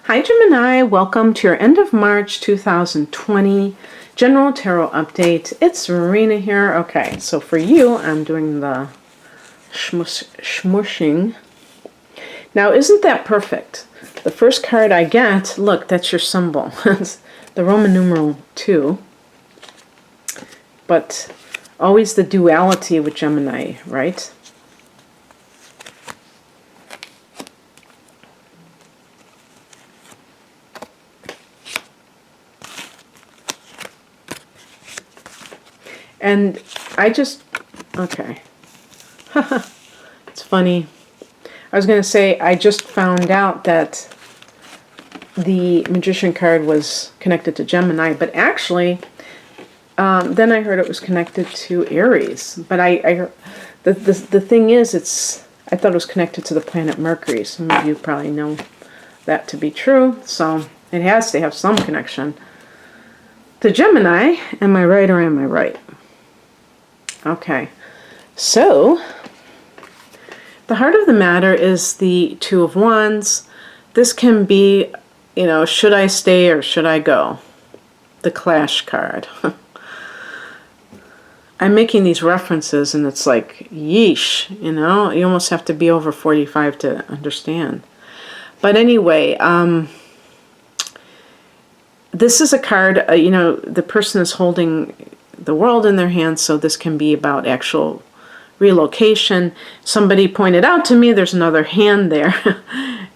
Hi Gemini, welcome to your end of March 2020 General Tarot Update. It's Marina here. Okay, so for you, I'm doing the smushing. Now, isn't that perfect? The first card I get, look, that's your symbol. It's the Roman numeral 2. But always the duality with Gemini, right? And I just, okay. It's funny. I was going to say, I just found out that the Magician card was connected to Gemini, but actually, then I heard it was connected to Aries. But the thing is, I thought it was connected to the planet Mercury. Some of you probably know that to be true, so it has to have some connection to Gemini. Am I right or am I right? Okay, so the heart of the matter is the Two of Wands. This can be, should I stay or should I go? The Clash card. I'm making these references and it's like, yeesh, you almost have to be over 45 to understand. But anyway, this is a card, the person is holding the world in their hands, so this can be about actual relocation. Somebody pointed out to me there's another hand there.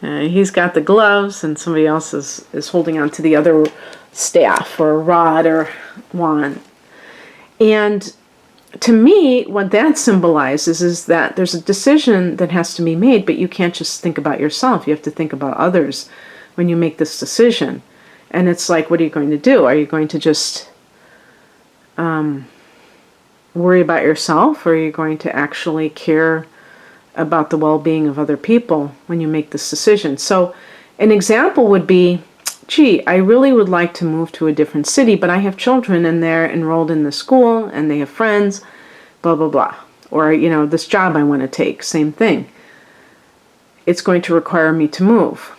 He's got the gloves and somebody else is holding on to the other staff or rod or wand. And to me, what that symbolizes is that there's a decision that has to be made, but you can't just think about yourself. You have to think about others when you make this decision. And it's like, what are you going to do? Are you going to just worry about yourself, or are you going to actually care about the well-being of other people when you make this decision? So an example would be, gee, I really would like to move to a different city, but I have children and they're enrolled in the school and they have friends, blah, blah, blah. Or, this job I want to take, same thing. It's going to require me to move.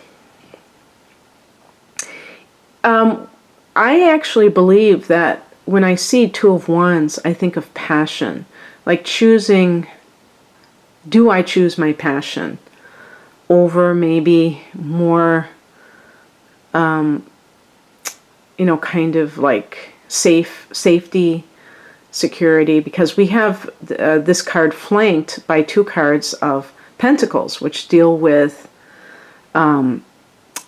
I actually believe that when I see Two of Wands, I think of passion. Like choosing, do I choose my passion over maybe more, kind of like safety, security, because we have this card flanked by two cards of Pentacles, which deal with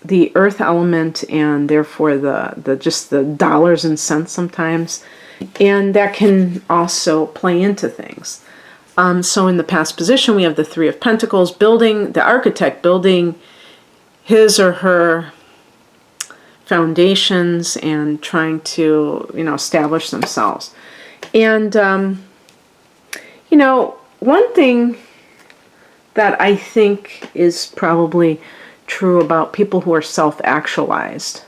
the earth element and therefore just the dollars and cents sometimes, and that can also play into things. So in the past position we have the Three of Pentacles, the architect building his or her foundations and trying to establish themselves. And one thing that I think is probably true about people who are self-actualized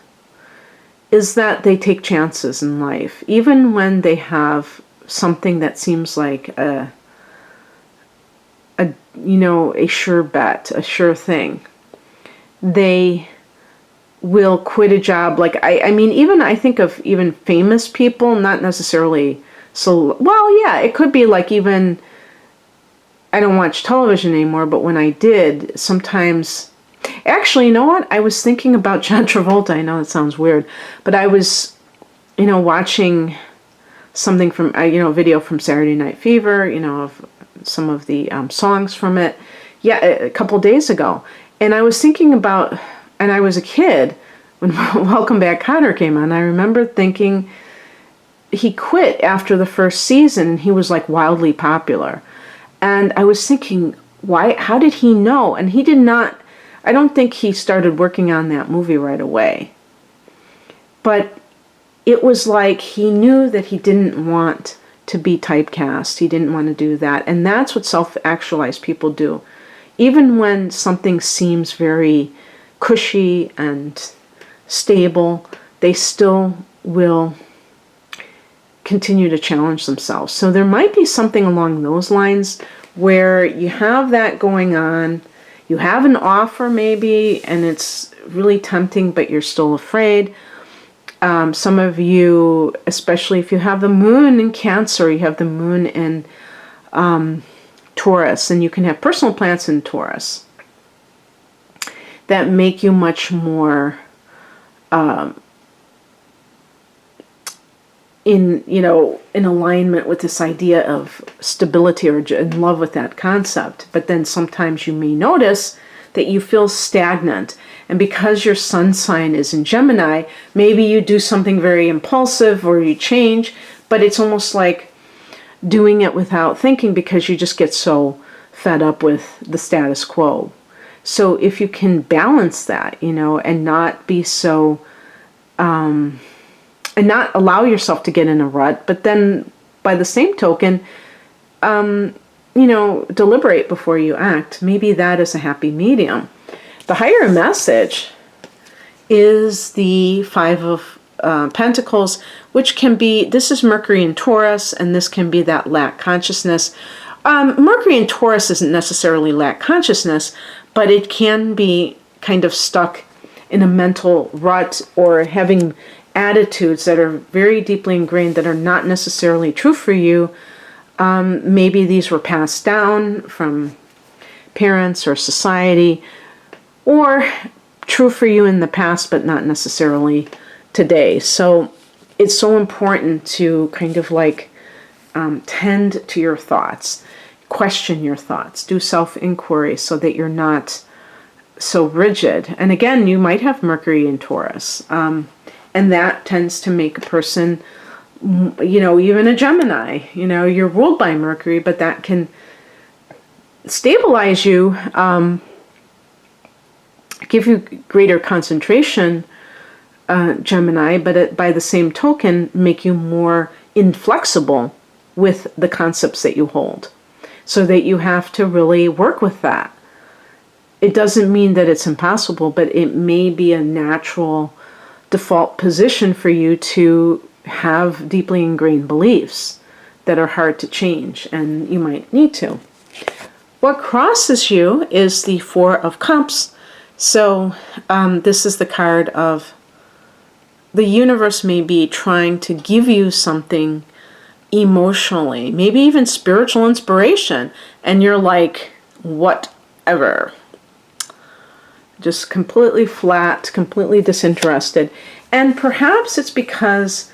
is that they take chances in life, even when they have something that seems like a sure bet, a sure thing. They will quit a job. Like I think of even famous people, not necessarily it could be like, even I don't watch television anymore, but when I did, sometimes. Actually, you know what? I was thinking about John Travolta. I know that sounds weird, but I was, watching something from, a video from Saturday Night Fever, of some of the songs from it. Yeah, a couple days ago. And I was thinking about, and I was a kid when Welcome Back, Kotter came on. I remember thinking he quit after the first season and he was like wildly popular. And I was thinking, why? How did he know? And he did not. I don't think he started working on that movie right away. But it was like he knew that he didn't want to be typecast. He didn't want to do that. And that's what self-actualized people do. Even when something seems very cushy and stable, they still will continue to challenge themselves. So there might be something along those lines where you have that going on. You have an offer maybe, and it's really tempting, but you're still afraid. Some of you, especially if you have the moon in Cancer, you have the moon in Taurus, and you can have personal planets in Taurus that make you much more in alignment with this idea of stability, or in love with that concept. But then sometimes you may notice that you feel stagnant. And because your sun sign is in Gemini, maybe you do something very impulsive or you change, but it's almost like doing it without thinking because you just get so fed up with the status quo. So if you can balance that, and not be so, and not allow yourself to get in a rut, but then by the same token, deliberate before you act. Maybe that is a happy medium. The higher message is the Five of Pentacles, which can be, this is Mercury in Taurus, and this can be that lack consciousness. Mercury in Taurus isn't necessarily lack consciousness, but it can be kind of stuck in a mental rut, or having attitudes that are very deeply ingrained that are not necessarily true for you. Maybe these were passed down from parents or society, or true for you in the past, but not necessarily today. So it's so important to kind of like tend to your thoughts, question your thoughts, do self-inquiry so that you're not so rigid. And again, you might have Mercury in Taurus, and that tends to make a person, even a Gemini, you're ruled by Mercury, but that can stabilize you, give you greater concentration, Gemini, but by the same token, make you more inflexible with the concepts that you hold, so that you have to really work with that. It doesn't mean that it's impossible, but it may be a natural default position for you to have deeply ingrained beliefs that are hard to change, and you might need to. What crosses you is the Four of Cups. So this is the card of the universe may be trying to give you something emotionally, maybe even spiritual inspiration, and you're like, whatever. Just completely flat, completely disinterested. And perhaps it's because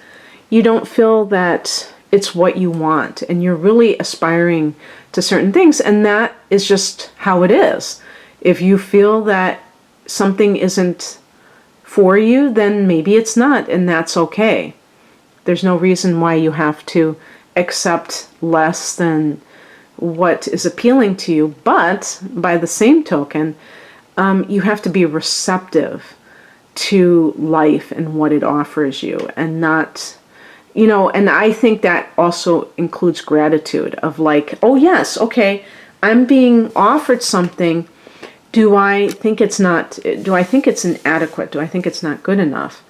you don't feel that it's what you want, and you're really aspiring to certain things, and that is just how it is. If you feel that something isn't for you, then maybe it's not, and that's okay. There's no reason why you have to accept less than what is appealing to you, but by the same token, you have to be receptive to life and what it offers you, and not, and I think that also includes gratitude of like, oh yes, okay, I'm being offered something. Do I think it's inadequate? Do I think it's not good enough?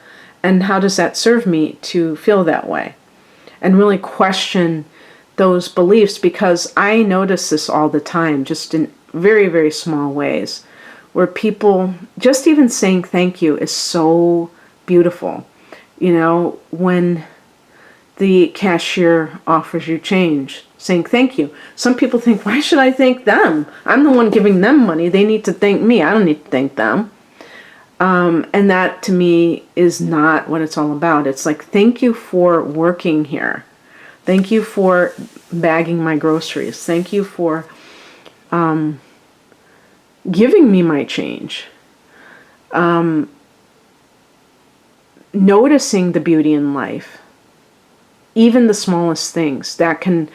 And how does that serve me to feel that way? And really question those beliefs, because I notice this all the time, just in very, very small ways, where people, just even saying thank you is so beautiful. When the cashier offers you change, saying thank you. Some people think, why should I thank them? I'm the one giving them money. They need to thank me. I don't need to thank them. And that to me is not what it's all about. It's like, thank you for working here. Thank you for bagging my groceries. Thank you for giving me my change. Noticing the beauty in life. Even the smallest things that can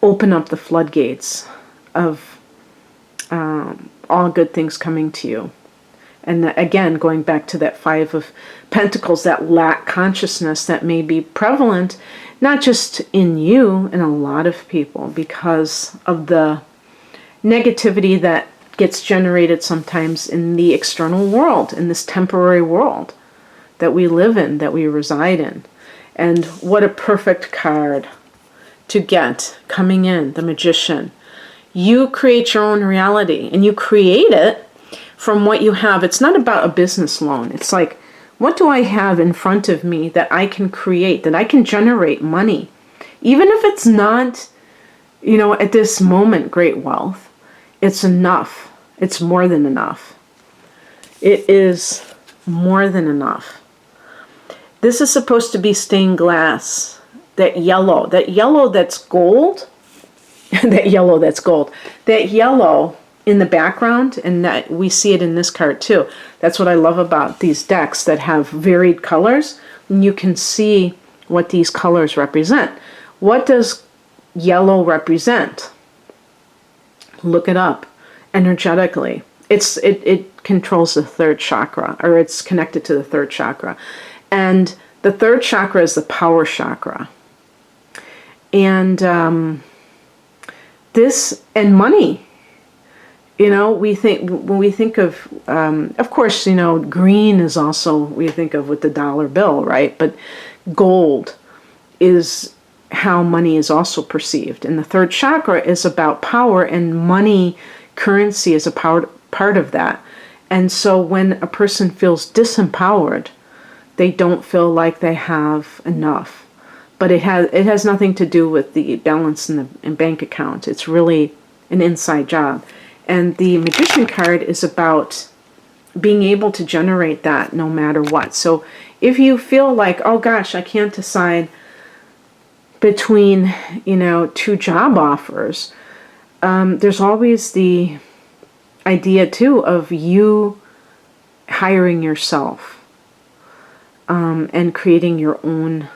open up the floodgates of all good things coming to you. And again, going back to that Five of Pentacles, that lack consciousness that may be prevalent, not just in you, in a lot of people, because of the negativity that gets generated sometimes in the external world, in this temporary world that we live in, that we reside in. And what a perfect card to get coming in, the Magician. You create your own reality, and you create it from what you have. It's not about a business loan. It's like, what do I have in front of me that I can create, that I can generate money? Even if it's not, at this moment, great wealth, it's enough. It's more than enough. It is more than enough. This is supposed to be stained glass. That yellow that's gold, that yellow in the background, and that we see it in this card too. That's what I love about these decks that have varied colors. And you can see what these colors represent. What does yellow represent? Look it up energetically. It controls the third chakra, or it's connected to the third chakra. And the third chakra is the power chakra. And this, and money. When we think of course, green is also, we think of with the dollar bill, right? But gold is how money is also perceived. And the third chakra is about power, and money, currency is a part of that. And so when a person feels disempowered, they don't feel like they have enough. But it has nothing to do with the balance in the bank account. It's really an inside job. And the Magician card is about being able to generate that no matter what. So if you feel like, oh gosh, I can't decide between, two job offers, there's always the idea too of you hiring yourself and creating your own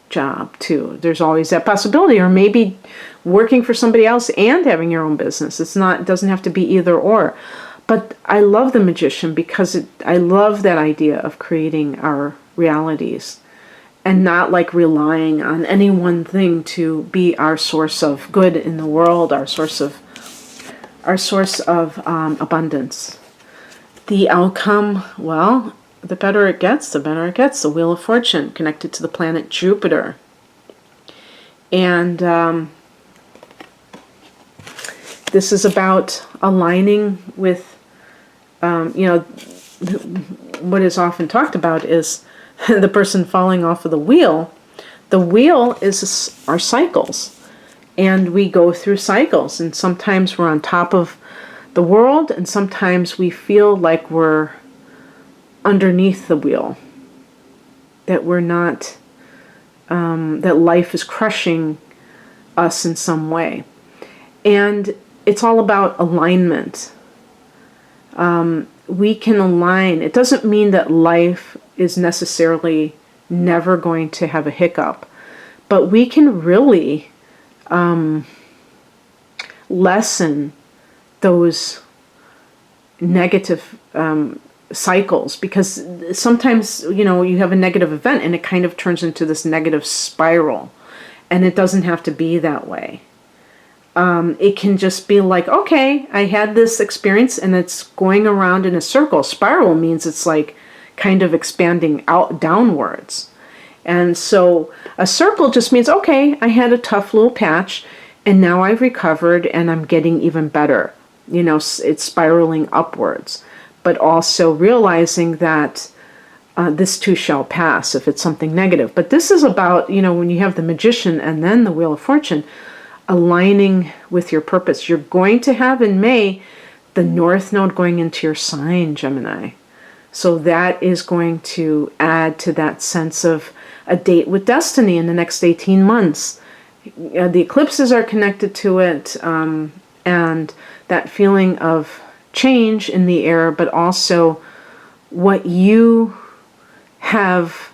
job too. There's always that possibility, or maybe working for somebody else and having your own business. It doesn't have to be either or. But I love the Magician because I love that idea of creating our realities and not like relying on any one thing to be our source of good in the world, our source of abundance. The outcome, well, the better it gets, the better it gets. The Wheel of Fortune connected to the planet Jupiter. And this is about aligning with, what is often talked about is the person falling off of the wheel. The wheel is our cycles. And we go through cycles. And sometimes we're on top of the world, and sometimes we feel like we're underneath the wheel, that we're not, that life is crushing us in some way. And it's all about alignment. We can align. It doesn't mean that life is necessarily never going to have a hiccup, but we can really lessen those negative cycles, because sometimes you have a negative event and it kind of turns into this negative spiral, and it doesn't have to be that way. It can just be like, okay, I had this experience and it's going around in a circle. Spiral means it's like kind of expanding out downwards. And so a circle just means, okay, I had a tough little patch and now I've recovered and I'm getting even better. It's spiraling upwards, but also realizing that this too shall pass if it's something negative. But this is about, when you have the Magician and then the Wheel of Fortune, aligning with your purpose. You're going to have in May the North Node going into your sign, Gemini. So that is going to add to that sense of a date with destiny in the next 18 months. The eclipses are connected to it, and that feeling of change in the air, but also what you have,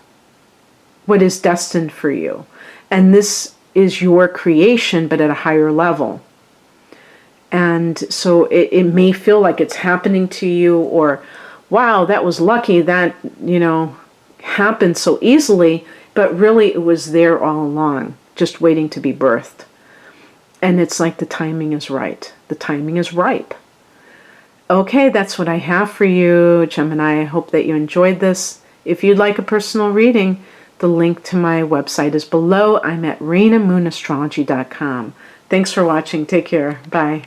what is destined for you. And this is your creation, but at a higher level. And so it may feel like it's happening to you, or, wow, that was lucky that, happened so easily, but really it was there all along, just waiting to be birthed. And it's like the timing is right. The timing is ripe. Okay, that's what I have for you, Gemini. I hope that you enjoyed this. If you'd like a personal reading, the link to my website is below. I'm at RainaMoonAstrology.com. Thanks for watching. Take care. Bye.